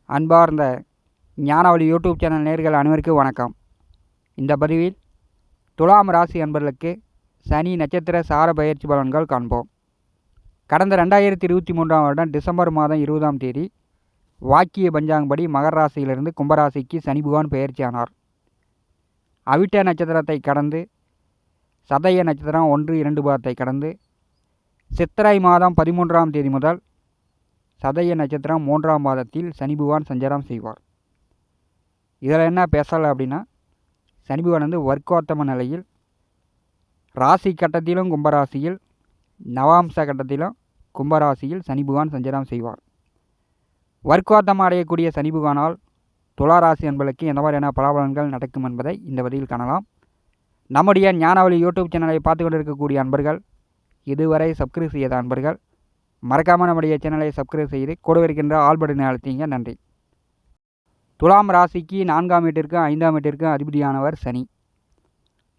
அன்பார்ந்த ஞானவழி YouTube channel நேயர்கள் அனைவருக்கும் வணக்கம். இந்த பதிவில் துலாம் ராசி அன்பர்களுக்கு சனி நட்சத்திர சார பயிற்சி பலன்கள் காண்போம். கடந்த 2023ஆம் வருடம் டிசம்பர் மாதம் 20ஆம் தேதி வாக்கிய பஞ்சாங்கப்படி மகர ராசியிலிருந்து கும்பராசிக்கு சனி பகவான் பயிற்சியானார். அவிட்ட நட்சத்திரத்தை கடந்து சதய நட்சத்திரம் 1-2 பாதத்தை கடந்து சித்திரை மாதம் 13ஆம் தேதி முதல் சதய நட்சத்திரம் 3ஆம் பாதத்தில் சனி பகவான் சஞ்சாரம் செய்வார். இதில் என்ன பேசலை அப்படின்னா, சனி பகவான் வந்து வர்க்கோத்தம நிலையில் ராசி கட்டத்திலும் கும்பராசியில், நவாம்ச கட்டத்திலும் கும்பராசியில் சனி பகவான் சஞ்சாரம் செய்வார். வர்க்கோத்தமம் அடையக்கூடிய சனி பகவானால் துலா ராசி என்பதற்கு எந்த மாதிரியான பலாபலன்கள் நடக்கும் என்பதை இந்த பதிவில் காணலாம். நம்முடைய ஞானவழி யூடியூப் சேனலை பார்த்து கொண்டிருக்கக்கூடிய அன்பர்கள், இதுவரை சப்ஸ்கிரைப் செய்யாத அன்பர்கள் மறக்காமல் நம்முடைய சேனலை சப்ஸ்கிரைப் செய்து கூட இருக்கின்ற ஆல் பட்டனை அழுத்திங்க. நன்றி. துலாம் ராசிக்கு 4ஆம் வீட்டிற்கும் 5ஆம் வீட்டிற்கும் அதிபதியானவர் சனி.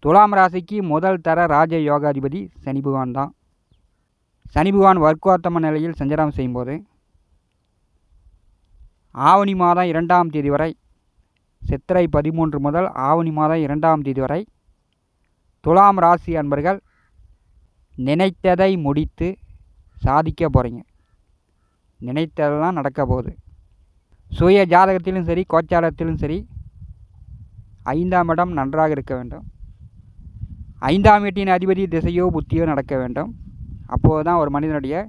துலாம் ராசிக்கு முதல் தர ராஜ யோகாதிபதி சனி பகவான் தான். சனி பகவான் வர்க்கோத்தம நிலையில் சஞ்சாரம் செய்யும்போது ஆவணி மாதம் 2ஆம் தேதி வரை, சித்திரை 13 முதல் ஆவணி மாதம் 2ஆம் தேதி வரை துலாம் ராசி அன்பர்கள் நினைத்ததை முடித்து சாதிக்க போகிறீங்க. நினைத்ததெல்லாம் நடக்க போகுது. சுய ஜாதகத்திலும் சரி, கோச்சாரத்திலும் சரி 5ஆம் இடம் நன்றாக இருக்க வேண்டும். 5ஆம் வீட்டின் அதிபதி திசையோ புத்தியோ நடக்க வேண்டும். அப்போது தான் ஒரு மனிதனுடைய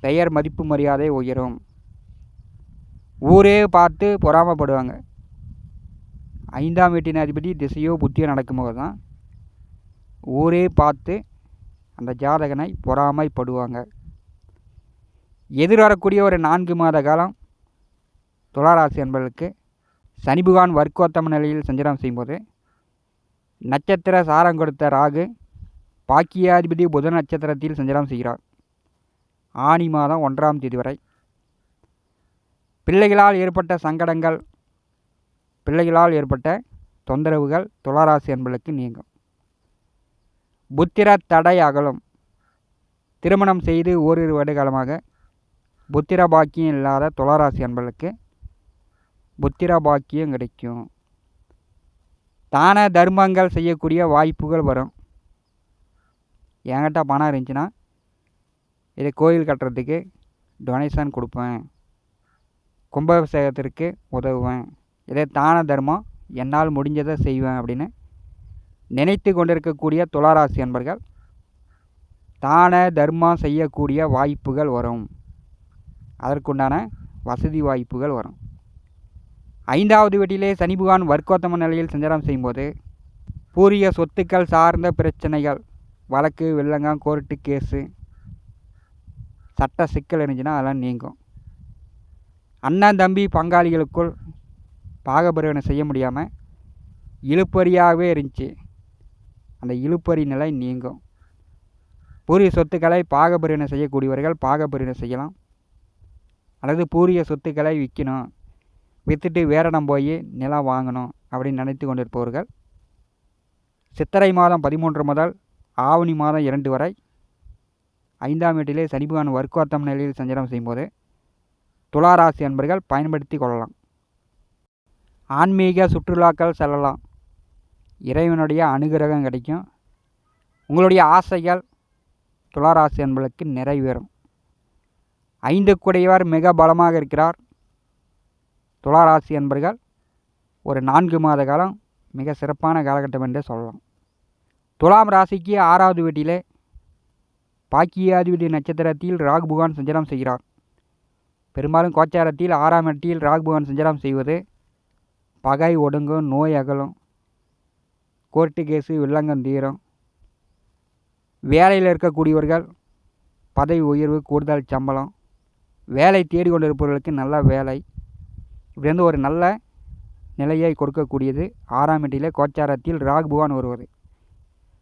பெயர் மதிப்பு மரியாதை உயரும். ஊரே பார்த்து பொறாமப்படுவாங்க. 5ஆம் வீட்டின் அதிபதி திசையோ புத்தியோ நடக்கும்போது தான் ஊரே பார்த்து அந்த ஜாதகனை பொறாமைப்படுவாங்க. எதிர்வரக்கூடிய ஒரு 4 மாத காலம் துளாராசி என்பவர்களுக்கு சனி பகவான் வர்க்கோத்தம நிலையில் சஞ்சாரம் செய்யும்போது நட்சத்திர சாரம் கொடுத்த ராகு பாக்கியாதிபதி புதன் நட்சத்திரத்தில் சஞ்சாரம் செய்கிறார். ஆனி மாதம் 1ஆம் தேதி வரை பிள்ளைகளால் ஏற்பட்ட சங்கடங்கள், பிள்ளைகளால் ஏற்பட்ட தொந்தரவுகள் துளாராசி என்பவர்களுக்கு நீங்கும். புத்திர தடை அகலும். திருமணம் செய்து ஓரிரு வருட காலமாக புத்திர பாக்கியம் இல்லாத துளாராசி அன்பர்களுக்கு புத்திர பாக்கியம் கிடைக்கும். தான தர்மங்கள் செய்யக்கூடிய வாய்ப்புகள் வரும். என்கிட்ட பணம் இருந்துச்சுன்னா இதை கோயில் கட்டுறதுக்கு டொனேஷன் கொடுப்பேன், கும்பாபிஷேகத்திற்கு உதவுவேன், இதை தான தர்மம் என்னால் முடிஞ்சதை செய்வேன் அப்படின்னு நினைத்து கொண்டிருக்கக்கூடிய துளாராசி அன்பர்கள் தான தர்மம் செய்யக்கூடிய வாய்ப்புகள் வரும். அதற்குண்டான வசதி வாய்ப்புகள் வரும். 5ஆவது வீட்டிலே சனி பகவான் வர்க்கோத்தம நிலையில் சஞ்சாரம் செய்யும்போது பூரிய சொத்துக்கள் சார்ந்த பிரச்சனைகள், வழக்கு வில்லங்கம், கோர்ட்டு கேஸு, சட்ட சிக்கல் இருந்துச்சுன்னா அதெல்லாம் நீங்கும். அண்ணன் தம்பி பங்காளிகளுக்குள் பாகபிரிவினை செய்ய முடியாமல் இழுப்பறியாகவே இருந்துச்சு. அந்த இழுப்பறி நிலை நீங்கும். பூரிய சொத்துக்களை பாகபிரிவினை செய்யக்கூடியவர்கள் பாகபிரிவினை செய்யலாம். அல்லது பூரிய சொத்துக்களை விற்கணும், விற்றுட்டு வேற இடம் போய் நிலம் வாங்கணும் அப்படின்னு நினைத்து கொண்டிருப்பவர்கள் சித்திரை மாதம் 13 முதல் ஆவணி மாதம் 2 வரை 5ஆம் வீட்டிலே சனி பகவான் வர்க்கோத்தம நிலையில் சஞ்சாரம் செய்யும்போது துளாராசி அன்பர்கள் பயன்படுத்தி கொள்ளலாம். ஆன்மீக சுற்றுலாக்கள் செல்லலாம். இறைவனுடைய அனுகிரகம் கிடைக்கும். உங்களுடைய ஆசைகள் துளாராசி அன்பர்களுக்கு நிறைவேறும். 5 குடையவர் மிக பலமாக இருக்கிறார். துளாராசி அன்பர்கள் ஒரு 4 மாத காலம் மிக சிறப்பான காலகட்டம் என்றே சொல்லலாம். துலாம் ராசிக்கு 6ஆவது வீட்டிலே பாக்கியாதிபதி நட்சத்திரத்தில் ராகு பகவான் சஞ்சாரம் செய்கிறார். பெரும்பாலும் கோச்சாரத்தில் 6ஆம் இடத்தில் ராகு பகவான் சஞ்சாரம் செய்வது பகை ஒடுங்கும், நோய் அகலும், கோர்ட்டு கேஸு வில்லங்கம் தீரும். வேலையில் இருக்கக்கூடியவர்கள் பதவி உயர்வு, கூடுதல் சம்பளம், வேலை தேடிக்கொண்டிருப்பவர்களுக்கு நல்ல வேலை, இப்படி வந்து ஒரு நல்ல நிலையை கொடுக்கக்கூடியது 6ஆம் வீட்டிலே கோச்சாரத்தில் ராகு பகவான் வருவது.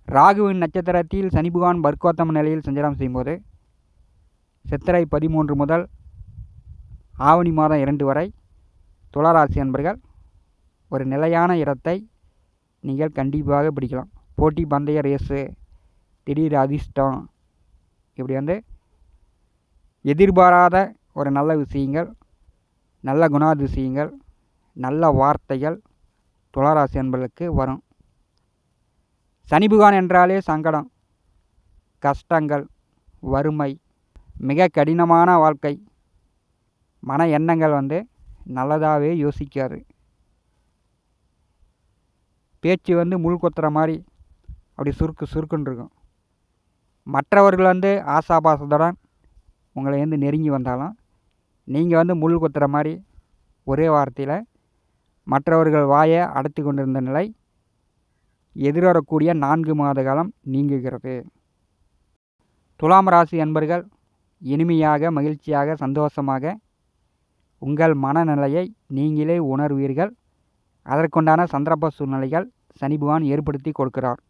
ராகுவின் நட்சத்திரத்தில் சனி பகவான் வர்க்கோத்தம நிலையில் சஞ்சாரம் செய்யும்போது சித்திரை 13 முதல் ஆவணி மாதம் 2 வரை துளாராசி அன்பர்கள் ஒரு நிலையான இடத்தை நீங்கள் கண்டிப்பாக பிடிக்கலாம். போட்டி, பந்தய, ரேஸு, திடீர் அதிர்ஷ்டம், இப்படி வந்து எதிர்பாராத ஒரு நல்ல விஷயங்கள் நல்ல குணாதிசயங்கள், நல்ல வார்த்தைகள் துளாராசி அன்பர்களுக்கு வரும். சனி பகவான் என்றாலே சங்கடம், கஷ்டங்கள், வறுமை, மிக கடினமான வாழ்க்கை, மன எண்ணங்கள் நல்லதாகவே யோசிக்காது. பேச்சு முள் கொத்துற மாதிரி அப்படி சுருக்குன்னு இருக்கும். மற்றவர்கள் ஆசாபாசத்துடன் உங்களை நெருங்கி வந்தாலும் நீங்கள் முள் கொத்துற மாதிரி ஒரே வார்த்தையில் மற்றவர்கள் வாயை அடைத்து கொண்டிருந்த நிலை எதிர்வரக்கூடிய 4 மாத காலம் நீங்குகிறது. துலாம் ராசி அன்பர்கள் இனிமையாக, மகிழ்ச்சியாக, சந்தோஷமாக உங்கள் மனநிலையை நீங்களே உணர்வீர்கள். அதற்குண்டான சந்தர்ப்ப சூழ்நிலைகள் சனி பகவான் ஏற்படுத்தி கொடுக்கிறார்.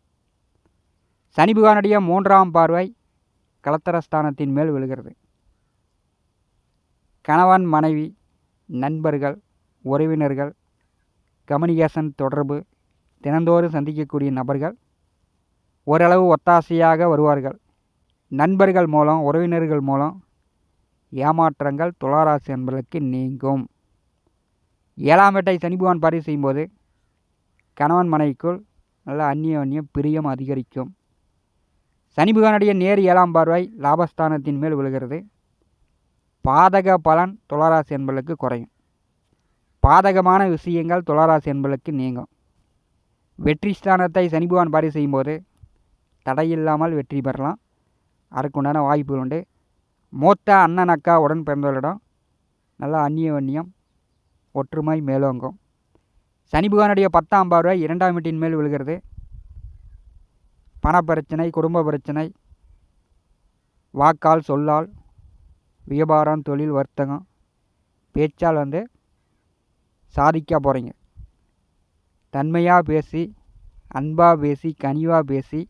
சனி பகவானுடைய 3ஆம் பார்வை கலத்தரஸ்தானத்தின் மேல் விழுகிறது. கணவன், மனைவி, நண்பர்கள், உறவினர்கள், கம்யூனிகேஷன் தொடர்பு, தினந்தோறும் சந்திக்கக்கூடிய நபர்கள் ஓரளவு ஒத்தாசையாக வருவார்கள். நண்பர்கள் மூலம், உறவினர்கள் மூலம் ஏமாற்றங்கள் துளாராசி அன்பர்களுக்கு நீங்கும். 7ஆம் வீட்டை சனி பகவான் பார்வை செய்யும்போது கணவன் மனைவிக்குள் நல்ல அந்நியம் பிரியம் அதிகரிக்கும். சனி பகவானுடைய நேர் 7ஆம் பார்வை லாபஸ்தானத்தின் மேல் விழுகிறது. பாதக பலன் துளாராசி அன்பர்களுக்கு குறையும். பாதகமான விஷயங்கள் துளாராசி அன்பர்களுக்கு நீங்கும். வெற்றி ஸ்தானத்தை சனி பகவான் பார்வை செய்யும்போது தடையில்லாமல் வெற்றி பெறலாம். அதற்குண்டான வாய்ப்புகள் உண்டு. மூத்த அண்ணன், அக்கா, உடன் பிறந்தவர்களிடம் நல்ல அந்நியம் ஒற்றுமை மேலோங்கும். சனி பகவானுடைய 10ஆம் பார்வை 2ஆம் வீட்டின் மேல் விழுகிறது. பணப்பிரச்சனை, குடும்ப பிரச்சனை, வாக்கால், சொல்லால், வியாபாரம், தொழில், வர்த்தகம், பேச்சால் சாதிக்க போகிறீங்க. தன்மையாக பேசி, அன்பாக பேசி, கனிவாக பேசி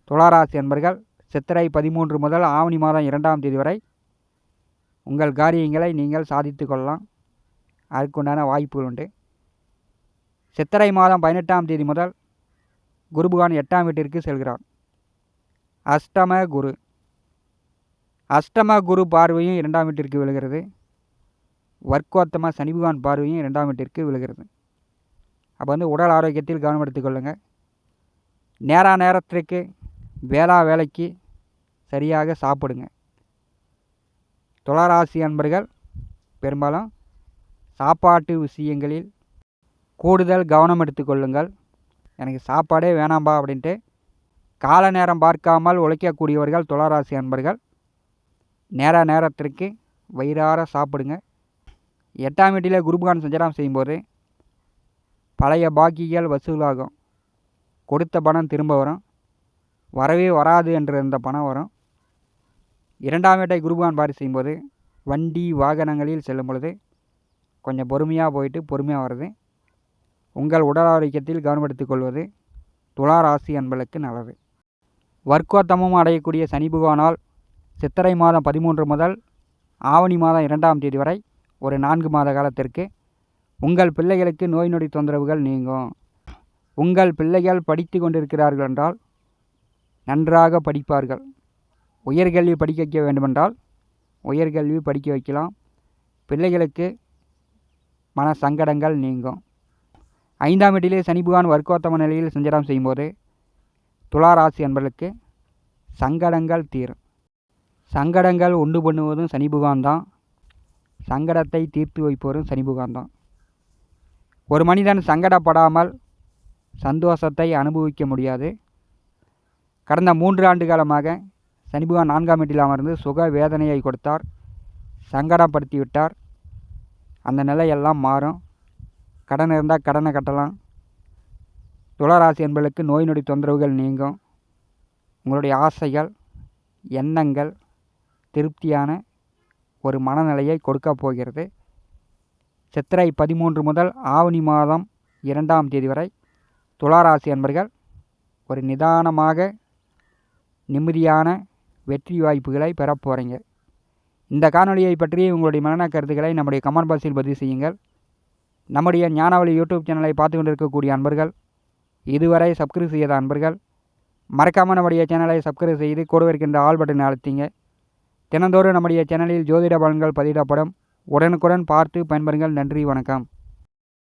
துளாராசி அன்பர்கள் சித்திரை 13 முதல் ஆவணி மாதம் 2ஆம் தேதி வரை உங்கள் காரியங்களை நீங்கள் சாதித்து கொள்ளலாம். அதற்குண்டான வாய்ப்புகள் உண்டு. சித்திரை மாதம் 18ஆம் தேதி முதல் குரு பகவான் 8ஆம் வீட்டிற்கு செல்கிறார். அஷ்டம குரு பார்வையும் 2ஆம் வீட்டிற்கு விழுகிறது. வர்க்கோத்தம சனி பகவான் பார்வையும் 2ஆம் வீட்டிற்கு விழுகிறது. அப்போ உடல் ஆரோக்கியத்தில் கவனம் எடுத்துக்கொள்ளுங்கள். நேரத்திற்கு வேலைக்கு சரியாக சாப்பிடுங்க. துளாராசி அன்பர்கள் பெரும்பாலும் சாப்பாட்டு விஷயங்களில் கூடுதல் கவனம் எடுத்துக்கொள்ளுங்கள். எனக்கு சாப்பாடே வேணாம்பா அப்படின்ட்டு கால நேரம் பார்க்காமல் உழைக்கக்கூடியவர்கள் துளாராசி அன்பர்கள் நேரத்திற்கு வயிறார சாப்பிடுங்க. 8ஆம் வீட்டில் குரு பகவான் சஞ்சாரம் செய்யும்போது பழைய பாக்கிகள் வசூலாகும். கொடுத்த பணம் திரும்ப வரும். வரவே வராது என்று இருந்த பணம் வரும். 2ஆம் வீட்டை குரு பகவான் பார்வை செய்யும்போது வண்டி வாகனங்களில் செல்லும் பொழுது கொஞ்சம் பொறுமையாக போயிட்டு பொறுமையாக வருது. உங்கள் உடல் ஆரோக்கியத்தில் கவனம் எடுத்துக்கொள்வது துளாராசி அன்பர்களுக்கு நல்லது. வர்க்கோத்தமும் அடையக்கூடிய சனி பகவானால் சித்திரை மாதம் 13 முதல் ஆவணி மாதம் 2ஆம் தேதி வரை ஒரு 4 மாத காலத்திற்கு உங்கள் பிள்ளைகளுக்கு நோய் நொடி தொந்தரவுகள் நீங்கும். உங்கள் பிள்ளைகள் படித்து கொண்டிருக்கிறார்கள் என்றால் நன்றாக படிப்பார்கள். உயர்கல்வி படிக்க வைக்க வேண்டுமென்றால் உயர்கல்வி படிக்க வைக்கலாம். பிள்ளைகளுக்கு மன சங்கடங்கள் நீங்கும். 5ஆம் வீட்டிலே சனி பகவான் வர்க்கோத்தம நிலையில் சஞ்சாரம் செய்யும்போது துளாராசி அன்பர்களுக்கு சங்கடங்கள் தீரும். சங்கடங்கள் உண்டு பண்ணுவதும் சனி பகவான் தான். சங்கடத்தை தீர்த்து வைப்பவரும் சனி பகவான் தான். ஒரு மனிதன் சங்கடப்படாமல் சந்தோஷத்தை அனுபவிக்க முடியாது. கடந்த 3 ஆண்டு காலமாக சனி பகவான் 4ஆம் வீட்டில் அமர்ந்து சுக வேதனையை கொடுத்தார், சங்கடப்படுத்தி விட்டார். அந்த நிலையெல்லாம் மாறும். கடன் இருந்தால் கடனை கட்டலாம். துளாராசி என்பதற்கு நோய் நொடி தொந்தரவுகள் நீங்கும். உங்களுடைய ஆசைகள், எண்ணங்கள் திருப்தியான ஒரு மனநிலையை கொடுக்க போகிறது. சித்திரை 13 முதல் ஆவணி மாதம் 2ஆம் தேதி வரை துளாராசி அன்பர்கள் ஒரு நிதானமாக நிம்மதியான வெற்றி வாய்ப்புகளை பெறப் போகிறீங்க. இந்த காணொலியை பற்றி உங்களுடைய மன கருத்துக்களை நம்முடைய கமெண்ட் பாக்ஸில் பதிவு செய்யுங்கள். நம்முடைய ஞானவழி யூடியூப் சேனலை பார்த்து கொண்டிருக்கக்கூடிய அன்பர்கள், இதுவரை சப்ஸ்கிரைப் செய்யாத அன்பர்கள் மறக்காமல் நம்முடைய சேனலை சப்ஸ்கிரைப் செய்து கூட இருக்கின்ற ஆல் பட்டனை அழுத்திங்க. தினந்தோறும் நம்முடைய சேனலில் ஜோதிட பலன்கள் பதிவிடப்படும். உடனுக்குடன் பார்த்து பயன்பெறுங்கள். நன்றி, வணக்கம்.